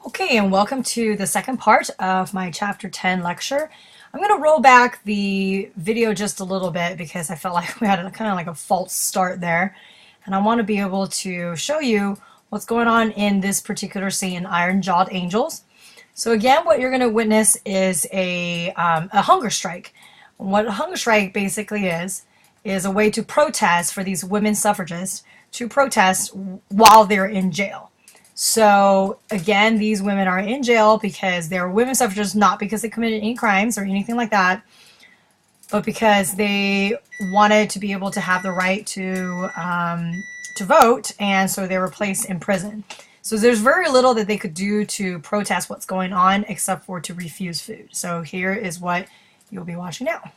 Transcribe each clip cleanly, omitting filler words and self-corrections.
Okay, and welcome to the second part of my Chapter 10 lecture. I'm going to roll back the video just a little bit because I felt like we had kind of like a false start there. And I want to be able to show you what's going on in this particular scene, Iron-Jawed Angels. So again, what you're going to witness is a hunger strike. What a hunger strike basically is a way to protest for these women suffragists to protest while they're in jail. So again, these women are in jail because they're women suffragists, not because they committed any crimes or anything like that, but because they wanted to be able to have the right to vote, and so they were placed in prison. So there's very little that they could do to protest what's going on except for to refuse food. So here is what you'll be watching now.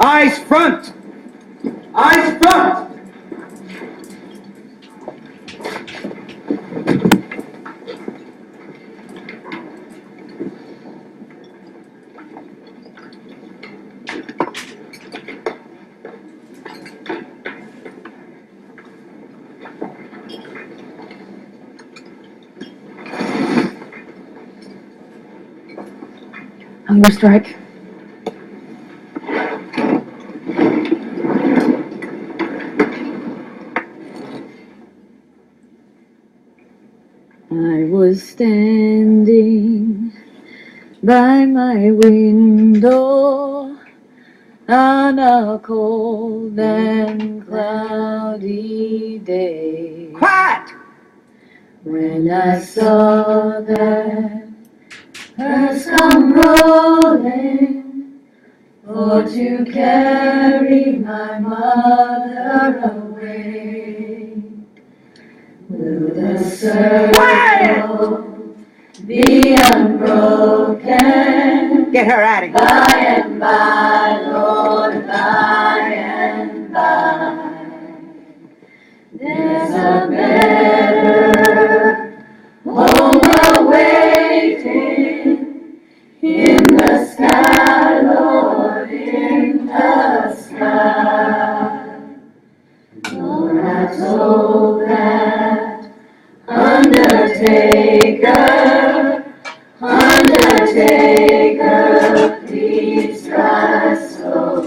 Eyes front! Eyes front! Hunger strike. I was standing by my window on a cold and cloudy day. Quiet! When I saw that hearse come rolling for to carry my mother away. Will the circle be unbroken? Get her out of here. By and by, Lord, by and by. There's a better home awaiting in the sky, Lord, in the sky. Lord, I told that undertaker, please try so.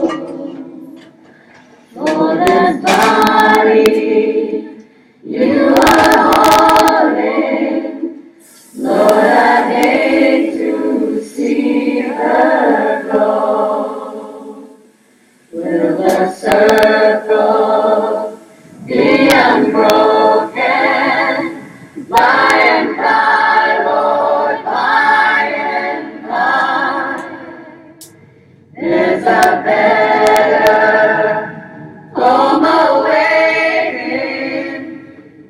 For that body you are hauling, Lord, I hate to see her go. Will the circle be unbroken by and by, Lord, by and by? There's a better home awaiting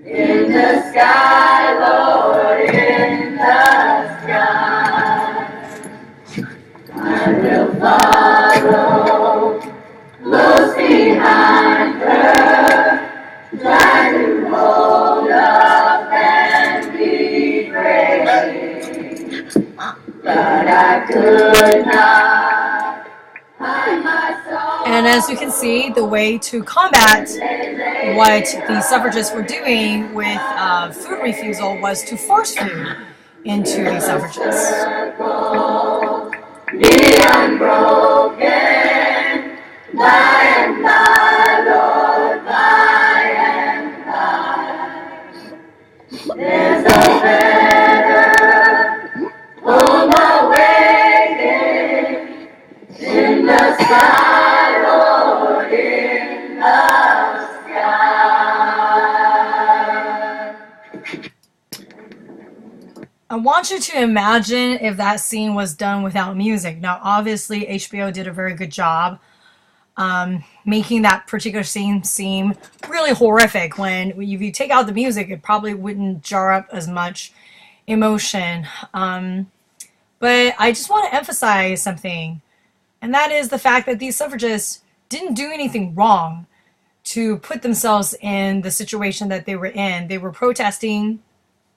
in the sky, Lord, in the sky. I will follow close behind her, try to hold up and be brave, but I could not hide my soul. And as you can see, the way to combat what the suffragists were doing with food refusal was to force food into the suffragists. Be unbroken by and by, Lord, by and by. There's a better home awaiting in the sky, Lord, in the sky. I want you to imagine if that scene was done without music. Now, obviously, HBO did a very good job making that particular scene seem really horrific. When if you take out the music, it probably wouldn't jar up as much emotion. But I just want to emphasize something. And that is the fact that these suffragists didn't do anything wrong to put themselves in the situation that they were in. They were protesting,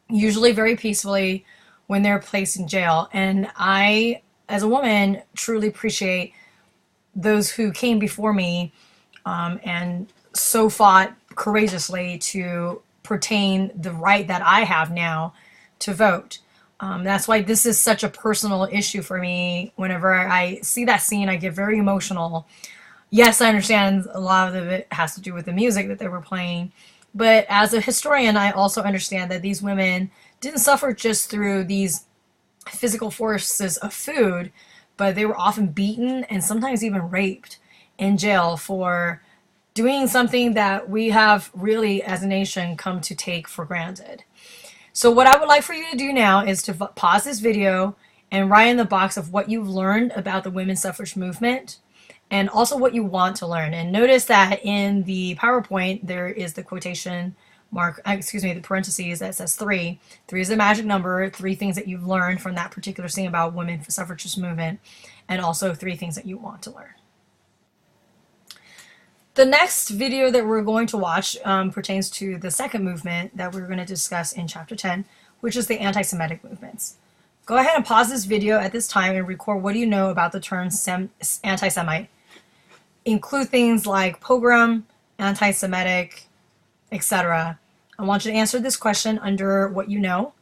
usually very peacefully, when they're placed in jail. And I, as a woman, truly appreciate those who came before me and so fought courageously to pertain the right that I have now to vote. That's why this is such a personal issue for me. Whenever I see that scene, I get very emotional. Yes, I understand a lot of it has to do with the music that they were playing, but as a historian, I also understand that these women didn't suffer just through these physical forces of food, but they were often beaten and sometimes even raped in jail for doing something that we have really, as a nation, come to take for granted. So what I would like for you to do now is to pause this video and write in the box of what you've learned about the women's suffrage movement and also what you want to learn. And notice that in the PowerPoint, there is the quotation mark, the parentheses that says 3. 3 is the magic number, 3 things that you've learned from that particular scene about women suffragist movement, and also 3 things that you want to learn. The next video that we're going to watch pertains to the second movement that we're going to discuss in chapter 10, which is the anti-Semitic movements. Go ahead and pause this video at this time and record what do you know about the term anti-Semite. Include things like pogrom, anti-Semitic, etc. I want you to answer this question under what you know.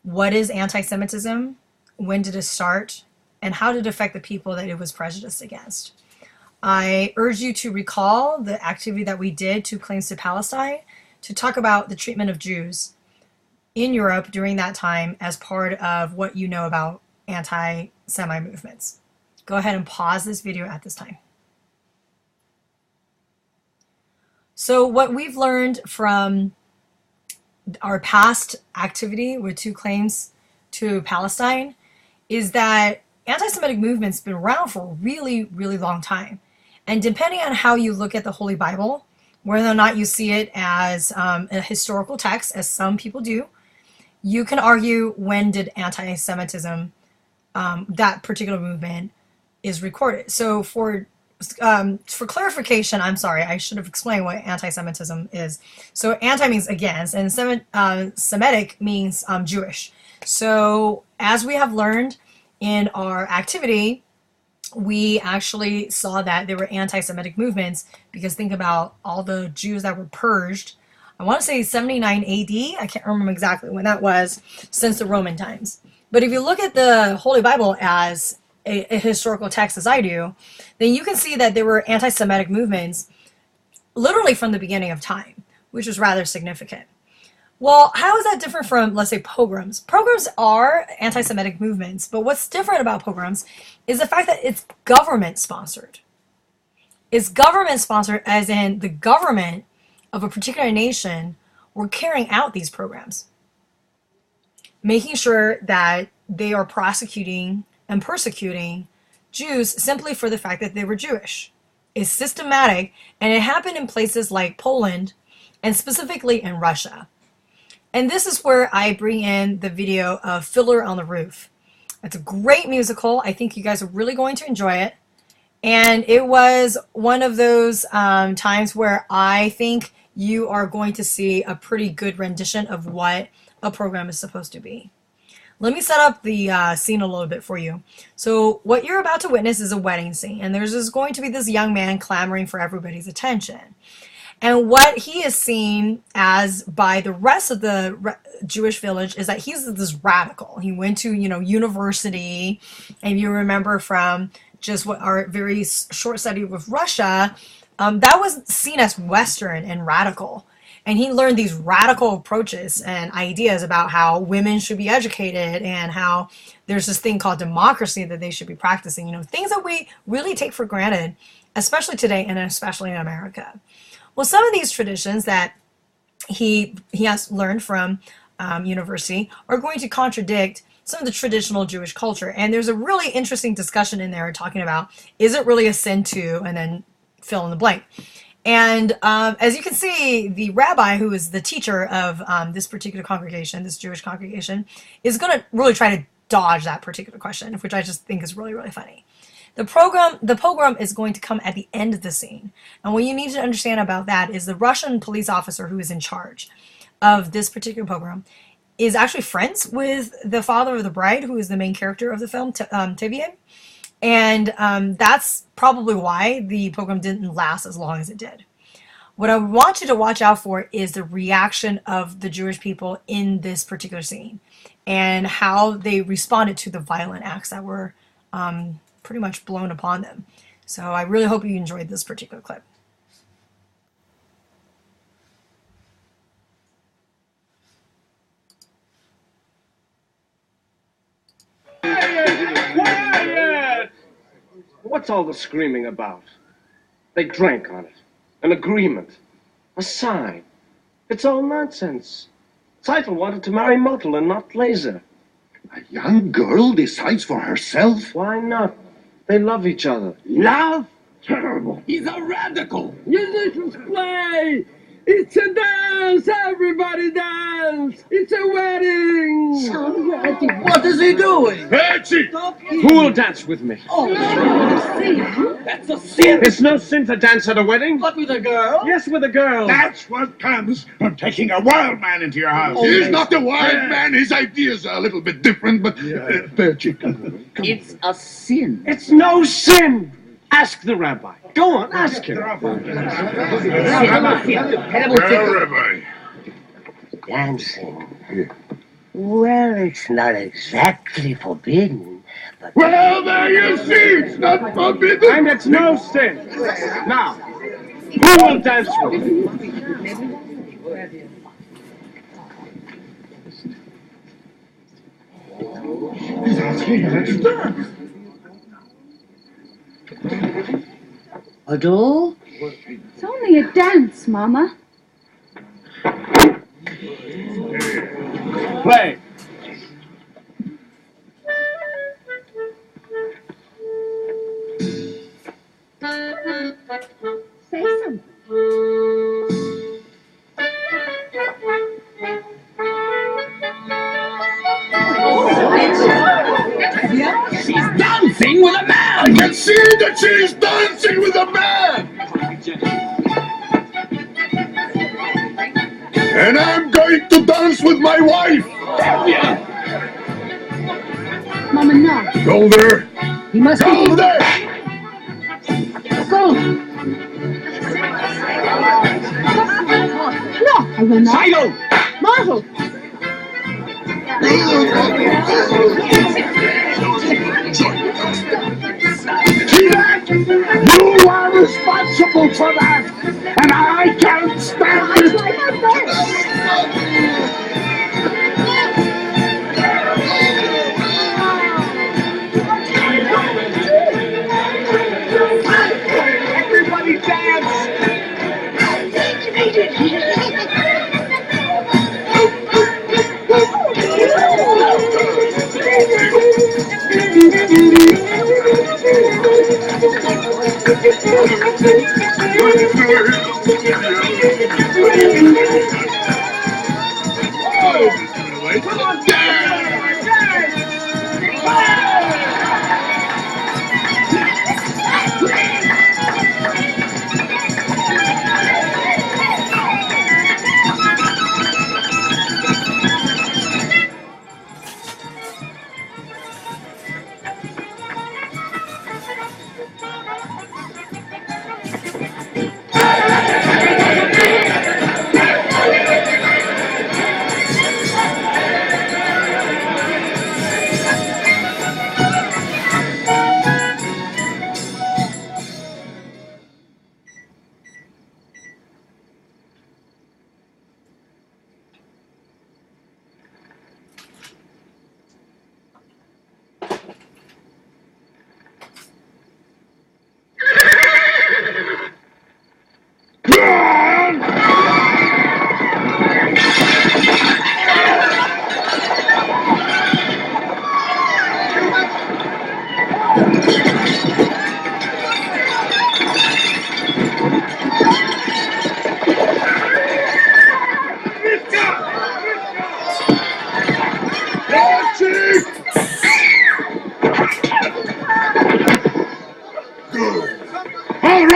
What is anti-Semitism? When did it start? And how did it affect the people that it was prejudiced against? I urge you to recall the activity that we did, 2 Claims to Palestine, to talk about the treatment of Jews in Europe during that time as part of what you know about anti-Semite movements. Go ahead and pause this video at this time. So what we've learned from our past activity with 2 Claims to Palestine is that anti-Semitic movement's been around for a really, really long time. And depending on how you look at the Holy Bible, whether or not you see it as a historical text, as some people do, you can argue when did anti-Semitism, that particular movement, is recorded. So for clarification, I'm sorry, I should have explained what anti-Semitism is. So anti means against, and Semitic means Jewish. So as we have learned in our activity, we actually saw that there were anti-Semitic movements because think about all the Jews that were purged. I want to say 79 AD. I can't remember exactly when that was, since the Roman times. But if you look at the Holy Bible as a historical text, as I do, then you can see that there were anti-Semitic movements literally from the beginning of time, which is rather significant. Well, how is that different from, let's say, pogroms? Pogroms are anti-Semitic movements, but what's different about pogroms is the fact that it's government-sponsored. It's government-sponsored as in the government of a particular nation were carrying out these programs, making sure that they are prosecuting and persecuting Jews simply for the fact that they were Jewish. It's systematic, and it happened in places like Poland and specifically in Russia. And this is where I bring in the video of Fiddler on the Roof. It's a great musical. I think you guys are really going to enjoy it. And it was one of those times where I think you are going to see a pretty good rendition of what a program is supposed to be. Let me set up the scene a little bit for you. So what you're about to witness is a wedding scene, and there's going to be this young man clamoring for everybody's attention. And what he is seen as by the rest of the Jewish village is that he's this radical. He went to, university, and you remember from just what our very short study with Russia, that was seen as Western and radical. And he learned these radical approaches and ideas about how women should be educated and how there's this thing called democracy that they should be practicing. Things that we really take for granted, especially today and especially in America. Well, some of these traditions that he has learned from university are going to contradict some of the traditional Jewish culture. And there's a really interesting discussion in there talking about, is it really a sin to, and then fill in the blank. And as you can see, the rabbi who is the teacher of this particular congregation, this Jewish congregation, is going to really try to dodge that particular question, which I just think is really, really funny. The pogrom is going to come at the end of the scene. And what you need to understand about that is the Russian police officer who is in charge of this particular pogrom is actually friends with the father of the bride, who is the main character of the film, Tevye. And that's probably why the pogrom didn't last as long as it did. What I want you to watch out for is the reaction of the Jewish people in this particular scene and how they responded to the violent acts that were pretty much blown upon them. So I really hope you enjoyed this particular clip. Quiet! What's all the screaming about? They drank on it. An agreement. A sign. It's all nonsense. Zeitel wanted to marry Motel and not Laser. A young girl decides for herself? Why not? They love each other. Love? Terrible. He's a radical. Musicians play! It's a dance! Everybody dance! It's a wedding! What is he doing? Patsy! Who will dance with me? Oh, That's a sin. It's no sin to dance at a wedding. But with a girl? Yes, with a girl. That's what comes from taking a wild man into your house. He's not a wild man. His ideas are a little bit different, but... Come It's a sin. It's no sin. Ask the rabbi. Go on, ask him. Well, Rabbi, Dancing. Well, it's not exactly forbidden, but... well, there you see. It's not forbidden. And it's no sin. Now, who will dance with me? Adol? It's only a dance, Mama. Play. Say something. She's dancing with a man! I can see that she's dancing with a man. And I'm going to dance with my wife. Mama, no. Go there. You must Go there. go. No, I will not. Shiloh! Marvel. See that? You are responsible for that. And I can't stand it. Everybody dance! Come on, dance!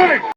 Right!